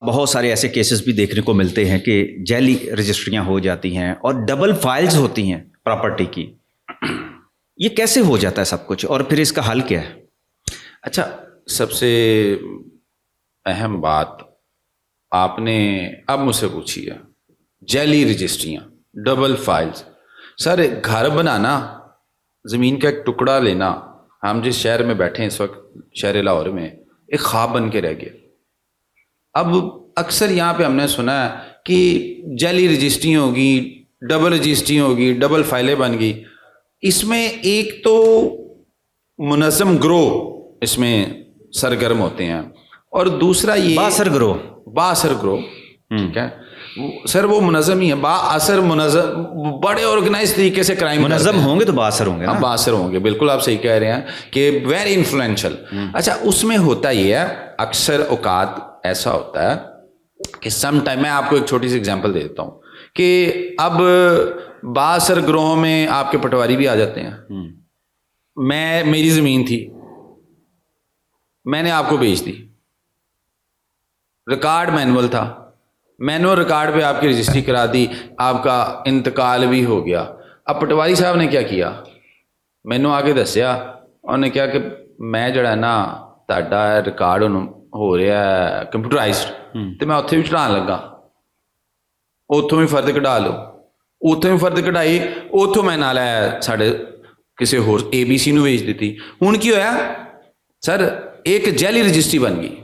بہت سارے ایسے کیسز بھی دیکھنے کو ملتے ہیں کہ جعلی رجسٹریاں ہو جاتی ہیں اور ڈبل فائلز ہوتی ہیں پراپرٹی کی. یہ کیسے ہو جاتا ہے سب کچھ اور پھر اس کا حل کیا ہے؟ اچھا، سب سے اہم بات آپ نے اب مجھ سے پوچھی ہے، جعلی رجسٹریاں، ڈبل فائلز. سر گھر بنانا، زمین کا ایک ٹکڑا لینا، ہم جس شہر میں بیٹھے ہیں اس وقت شہر لاہور میں، ایک خواب بن کے رہ گیا. اب اکثر یہاں پہ ہم نے سنا ہے کہ جعلی رجسٹری ہوگی، ڈبل رجسٹری ہوگی، ڈبل فائلیں بن گئی. اس میں ایک تو منظم گروہ اس میں سرگرم ہوتے ہیں، اور دوسرا یہ بااثر گروہ. ٹھیک ہے سر، وہ منظم ہی ہے، بااثر منظم، بڑے آرگنائز طریقے سے کرائم منظم ہوں گے تو بااثر ہوں گے. ہاں بااثر ہوں گے، بالکل آپ صحیح کہہ رہے ہیں کہ ویری انفلوئنشل. اچھا، اس میں ہوتا یہ ہے، اکثر اوقات ایسا ہوتا ہے کہ سم ٹائم، میں آپ کو ایک چھوٹی سی اگزامپل دے دیتا ہوں کہ اب بااثر گروہوں میں آپ کے پٹواری بھی آ جاتے ہیں. میری زمین تھی، میں نے آپ کو بیچ دی، ریکارڈ مینول تھا، مینول ریکارڈ پہ آپ کی رجسٹری کرا دی، آپ کا انتقال بھی ہو گیا. اب پٹواری صاحب نے کیا کیا، مینوں آ کے دسیا، انہوں نے کیا کہ میں جڑا نا تہاڈا ریکارڈ ہو رہا ہے کمپیوٹرائزڈ، تو میں اتنے بھی چڑھان لگا، اتوں بھی فرد کਢਾ لو، اتوں بھی فرد کਢਾئی، اتوں میں نال ساڈے کسی ہور ABC نو بھیج دیتی. ہن کی ہویا سر، ایک جعلی رجسٹری بن گئی،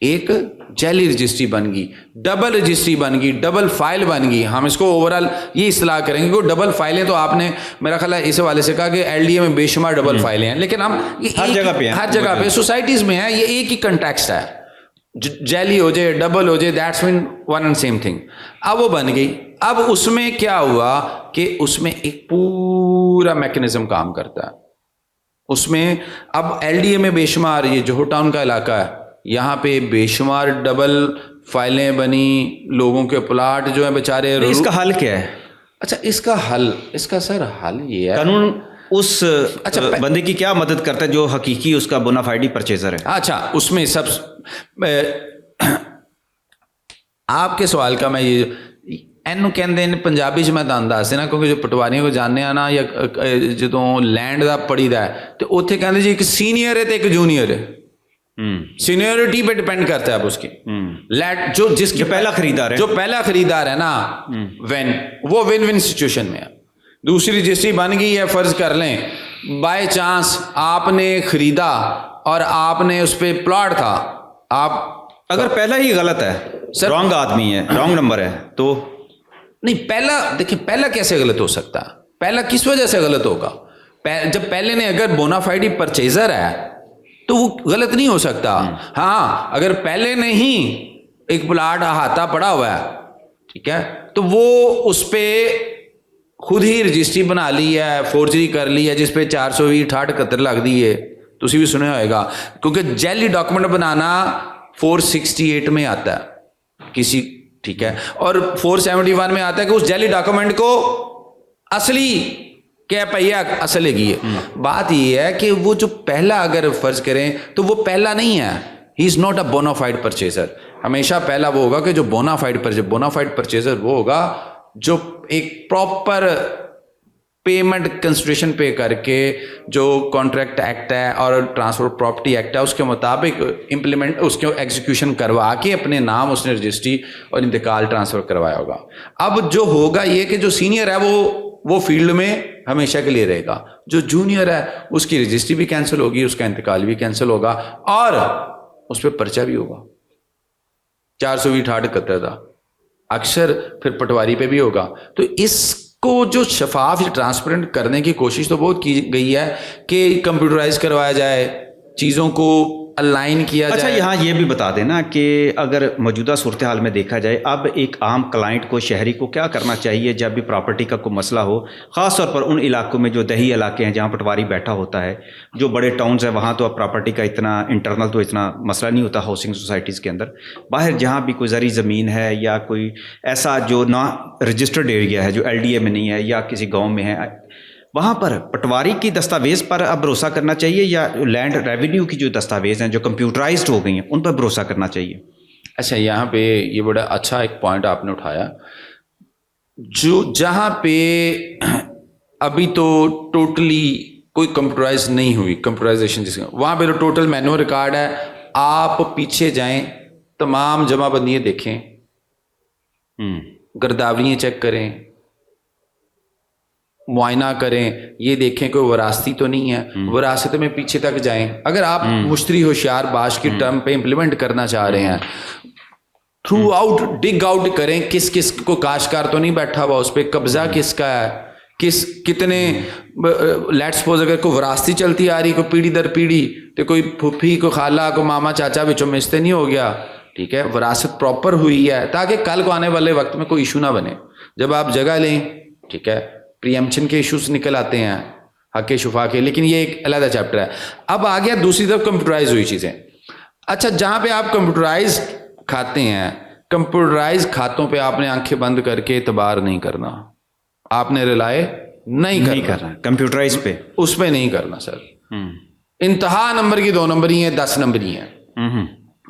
ایک جعلی رجسٹری بن گئی، ڈبل رجسٹری بن گئی، ڈبل فائل بن گئی. ہم اس کو اوور آل یہ اصطلاح کریں گے کہ ڈبل فائلیں، تو آپ نے میرا خیال ہے اس حوالے سے کہا کہ LDA میں بے شمار ڈبل فائلیں ہیں، لیکن ہم ہر جگہ پہ سوسائٹیز میں ہیں، یہ ایک ہی کنٹیکسٹ ہے، جعلی ہو جائے ڈبل ہو جائے، that's mean one and same thing. اب وہ بن گئی. اب اس میں کیا ہوا کہ اس میں ایک پورا میکینزم کام کرتا ہے. اس میں اب LDA میں بے شمار، یہ جوہر ٹاؤن کا علاقہ ہے، یہاں پہ بے شمار ڈبل فائلیں بنی، لوگوں کے پلاٹ جو ہیں بیچارے. اس کا حل کیا ہے؟ اچھا، اس کا حل، اس کا سر حل یہ ہے، قانون اس بندے کی کیا مدد کرتا ہے جو حقیقی اس کا بونافائیڈی پرچیزر ہے؟ اچھا، اس میں سب آپ کے سوال کا میں یہ اینو کہندے ہیں پنجابی میں تھانوں دس دینا، کیونکہ جو پٹواریوں کو جاننے ہیں نا، یا جدوں لینڈ دا پڑھی دا ہے تو اتنے کہندے جی ایک سینئر ہے تو ایک جونیئر ہے. سینیورٹی پہ ڈپینڈ کرتا ہے اب اس کی، جو جس کی پہلا خریدار ہے، جو پہلا خریدار ہے نا، وہ ون ون سچویشن میں ہے. دوسری رجسٹری بن گئی ہے، فرض کر لیں بائی چانس آپ نے خریدا اور آپ نے اس پہ پلاٹ تھا، آپ اگر پہلا ہی غلط ہے، رانگ آدمی ہے، رانگ نمبر ہے، تو نہیں. پہلا دیکھیں، پہلا کیسے غلط ہو سکتا ہے؟ پہلا کس وجہ سے غلط ہوگا؟ جب پہلے نے اگر بونافائیڈی پرچیزر ہے تو وہ غلط نہیں ہو سکتا. ہاں، اگر پہلے نے ہی ایک پلاٹ احاطہ پڑا ہوا ہے، ٹھیک ہے، تو وہ اس پہ خود ہی رجسٹری بنا لی ہے، فورجری کر لی ہے، جس پہ 468 لگ دی ہے، تو اسی بھی سنے ہوئے گا، کیونکہ جعلی ڈاکومنٹ بنانا 468 میں آتا ہے کسی، ٹھیک ہے، اور 471 میں آتا ہے کہ اس جعلی ڈاکومنٹ کو اصلی کیا پہیا اصل ہے. بات یہ ہے کہ وہ جو پہلا اگر فرض کریں تو وہ پہلا نہیں ہے، he is not a bona fide purchaser. ہمیشہ پہلا وہ ہوگا کہ جو بونافائیڈ پرچیزر وہ ہوگا جو ایک پراپر پیمنٹ کنسیڈریشن پے کر کے، جو کانٹریکٹ ایکٹ ہے اور ٹرانسفر پراپرٹی ایکٹ ہے اس کے مطابق امپلیمنٹ، اس کے ایگزیکیوشن کروا کے اپنے نام اس نے رجسٹری اور انتقال ٹرانسفر کروایا ہوگا. اب جو ہوگا یہ کہ جو سینئر ہے وہ فیلڈ میں ہمیشہ کے لیے رہے گا، جو جونیئر ہے اس کی رجسٹری بھی کینسل ہوگی، اس کا انتقال بھی کینسل ہوگا، اور اس پہ پرچہ بھی ہوگا. 468 تھا، اکثر پھر پٹواری پہ بھی ہوگا. تو اس کو جو شفاف یا ٹرانسپیرنٹ کرنے کی کوشش تو بہت کی گئی ہے کہ کمپیوٹرائز کروایا جائے، چیزوں کو الائن کیا جائے. اچھا، یہاں یہ بھی بتا دینا کہ اگر موجودہ صورتحال میں دیکھا جائے، اب ایک عام کلائنٹ کو، شہری کو کیا کرنا چاہیے جب بھی پراپرٹی کا کوئی مسئلہ ہو، خاص طور پر ان علاقوں میں جو دیہی علاقے ہیں جہاں پٹواری بیٹھا ہوتا ہے. جو بڑے ٹاؤنز ہیں وہاں تو اب پراپرٹی کا اتنا انٹرنل تو اتنا مسئلہ نہیں ہوتا ہاؤسنگ سوسائٹیز کے اندر. باہر جہاں بھی کوئی زرعی زمین ہے یا کوئی ایسا جو نا رجسٹرڈ ایریا ہے، جو LDA میں نہیں ہے یا کسی گاؤں میں ہے، وہاں پر پٹواری کی دستاویز پر اب بھروسہ کرنا چاہیے یا لینڈ ریونیو کی جو دستاویز ہیں جو کمپیوٹرائزڈ ہو گئی ہیں ان پر بھروسہ کرنا چاہیے؟ اچھا یہاں پہ یہ بڑا اچھا ایک پوائنٹ آپ نے اٹھایا، جو جہاں پہ ابھی تو ٹوٹلی کوئی کمپیوٹرائز نہیں ہوئی، کمپیوٹرائزیشن جس کا، وہاں پہ تو ٹوٹل مینوئل ریکارڈ ہے. آپ پیچھے جائیں، تمام جمع بندیاں دیکھیں، گرداوریاں چیک کریں، معائنہ کریں، یہ دیکھیں کوئی وراثتی تو نہیں ہے. وراثت میں پیچھے تک جائیں. اگر آپ مشتری ہوشیار باش کی ٹرم پہ امپلیمنٹ کرنا چاہ رہے ہیں، تھرو آؤٹ ڈگ آؤٹ کریں، کس کس کو کاشتکار تو نہیں بیٹھا ہوا اس پہ، قبضہ کس کا ہے، کتنے لیٹ سپوز اگر کوئی وراثتی چلتی آ رہی، کوئی پیڑھی در پیڑھی، تو کوئی پھوپھی، کوئی خالہ، کوئی ماما چاچا بچوں میں سے نہیں ہو گیا. ٹھیک ہے، وراثت پراپر ہوئی ہے تاکہ کل کو آنے والے وقت میں کوئی ایشو نہ بنے. جب آپ جگہ لیں، ٹھیک ہے، پریمپشن کے ایشوز نکل آتے ہیں، حق شفا کے، لیکن یہ ایک علیحدہ چیپٹر ہے. اب آ گیا دوسری طرف کمپیوٹرائز ہوئی چیزیں. اچھا جہاں پہ آپ کمپیوٹرائز کھاتے ہیں، کمپیوٹرائز کھاتوں پہ آپ نے آنکھیں بند کر کے اعتبار نہیں کرنا، آپ نے ریلائے نہیں کرنا کمپیوٹرائز پہ، اس پہ نہیں کرنا سر. انتہا نمبر کی 2 نمبری ہیں، 10 نمبری ہیں.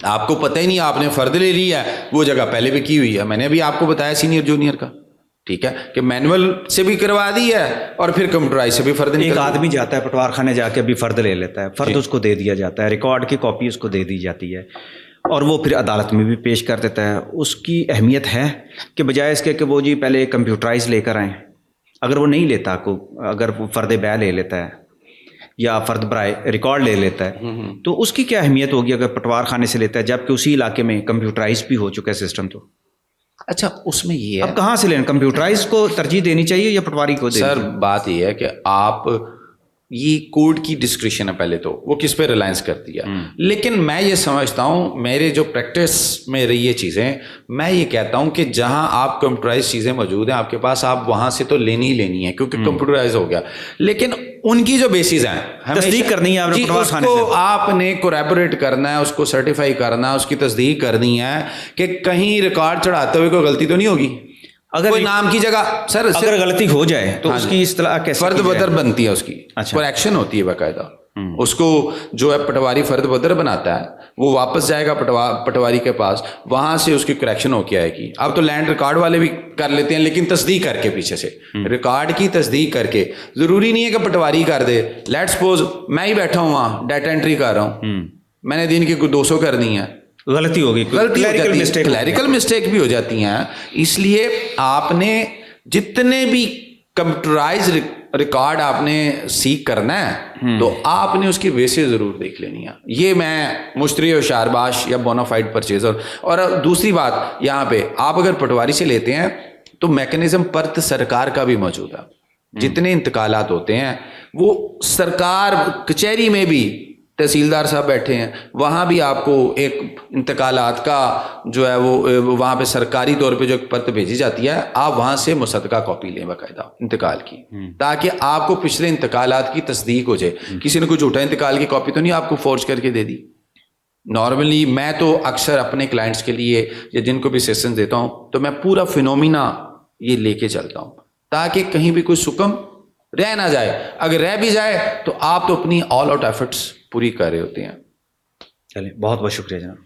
آپ کو پتہ ہی نہیں، آپ نے فرد لے لیا ہے، وہ جگہ پہلے بھی کی ہوئی ہے. میں نے ابھی آپ کو بتایا سینئر جونیئر کا، ٹھیک ہے، کہ مینول سے بھی کروا دی ہے اور پھر کمپیوٹرائز سے بھی فرد. ایک آدمی جاتا ہے پٹوار خانے جا کے ابھی فرد لے لیتا ہے، فرد اس کو دے دیا جاتا ہے، ریکارڈ کی کاپی اس کو دے دی جاتی ہے، اور وہ پھر عدالت میں بھی پیش کر دیتا ہے. اس کی اہمیت ہے کہ بجائے اس کے کہ وہ جی پہلے کمپیوٹرائز لے کر آئیں، اگر وہ نہیں لیتا، اگر وہ فرد بیع لے لیتا ہے یا فرد برائے ریکارڈ لے لیتا ہے، تو اس کی کیا اہمیت ہوگی اگر پٹوار خانے سے لیتا ہے، جبکہ اسی علاقے میں کمپیوٹرائز بھی ہو چکا ہے سسٹم. تو اچھا اس میں یہ ہے، اب کہاں سے لینا، کمپیوٹرائز کو ترجیح دینی چاہیے یا پٹواری کو دینی؟ سر بات یہ ہے کہ آپ، یہ کورٹ کی ڈسکریشن ہے، پہلے تو وہ کس پہ ریلائنس کرتی ہے. لیکن میں یہ سمجھتا ہوں، میرے جو پریکٹس میں رہی یہ چیزیں، میں یہ کہتا ہوں کہ جہاں آپ کمپیوٹرائز چیزیں موجود ہیں آپ کے پاس، آپ وہاں سے تو لینی ہی لینی ہے کیونکہ کمپیوٹرائز ہو گیا. لیکن ان کی جو بیسز ہیں تصدیق کرنی ہے، اس کو آپ نے کوریبوریٹ کرنا ہے، اس کو سرٹیفائی کرنا ہے، اس کی تصدیق کرنی ہے کہ کہیں ریکارڈ چڑھاتے ہوئے کوئی غلطی تو نہیں ہوگی. اگر کوئی نام کی جگہ سر اگر غلطی ہو جائے تو اس کی اصطلاح کیسے؟ فرد بدر بنتی ہے، اس کی کریکشن ہوتی ہے باقاعدہ. اس کو جو ہے پٹواری فرد بدر بناتا ہے، وہ واپس جائے گا پٹواری کے پاس، وہاں سے اس کی کریکشن ہو کے آئے گی. اب تو لینڈ ریکارڈ والے بھی کر لیتے ہیں، لیکن تصدیق کر کے، پیچھے سے ریکارڈ کی تصدیق کر کے. ضروری نہیں ہے کہ پٹواری کر دے. لیٹ سپوز میں ہی بیٹھا ہوں وہاں ڈیٹا انٹری کر رہا ہوں، میں نے دن کی 200 کرنی ہے، غلطی ہوگی، کلیریکل مسٹیک بھی ہو جاتی ہیں. اس لیے آپ نے جتنے بھی کمپیوٹرائز ریکارڈ آپ نے سیکھ کرنا ہے تو آپ نے اس کی بیسز ضرور دیکھ لینی ہے. یہ میں مشتری اور شارباش یا بونافائڈ پرچیزر. اور دوسری بات یہاں پہ، آپ اگر پٹواری سے لیتے ہیں تو میکنزم پرت سرکار کا بھی موجود ہے. جتنے انتقالات ہوتے ہیں وہ سرکار کچہری میں بھی تحصیلدار صاحب بیٹھے ہیں، وہاں بھی آپ کو ایک انتقالات کا جو ہے وہ وہاں پہ سرکاری طور پہ جو ایک پرت بھیجی جاتی ہے، آپ وہاں سے مصدقہ کاپی لیں باقاعدہ انتقال کی، تاکہ آپ کو پچھلے انتقالات کی تصدیق ہو جائے. کسی نے کوئی جھوٹا انتقال کی کاپی تو نہیں آپ کو فورج کر کے دے دی. نارملی میں تو اکثر اپنے کلائنٹس کے لیے یا جن کو بھی سیشن دیتا ہوں تو میں پورا فینومینا یہ لے کے چلتا ہوں تاکہ کہیں بھی کوئی سکم رہ نہ جائے. اگر رہ بھی جائے تو آپ تو اپنی آل آؤٹ ایفرٹس پوری کر رہے ہوتے ہیں. چلیں، بہت بہت شکریہ جناب.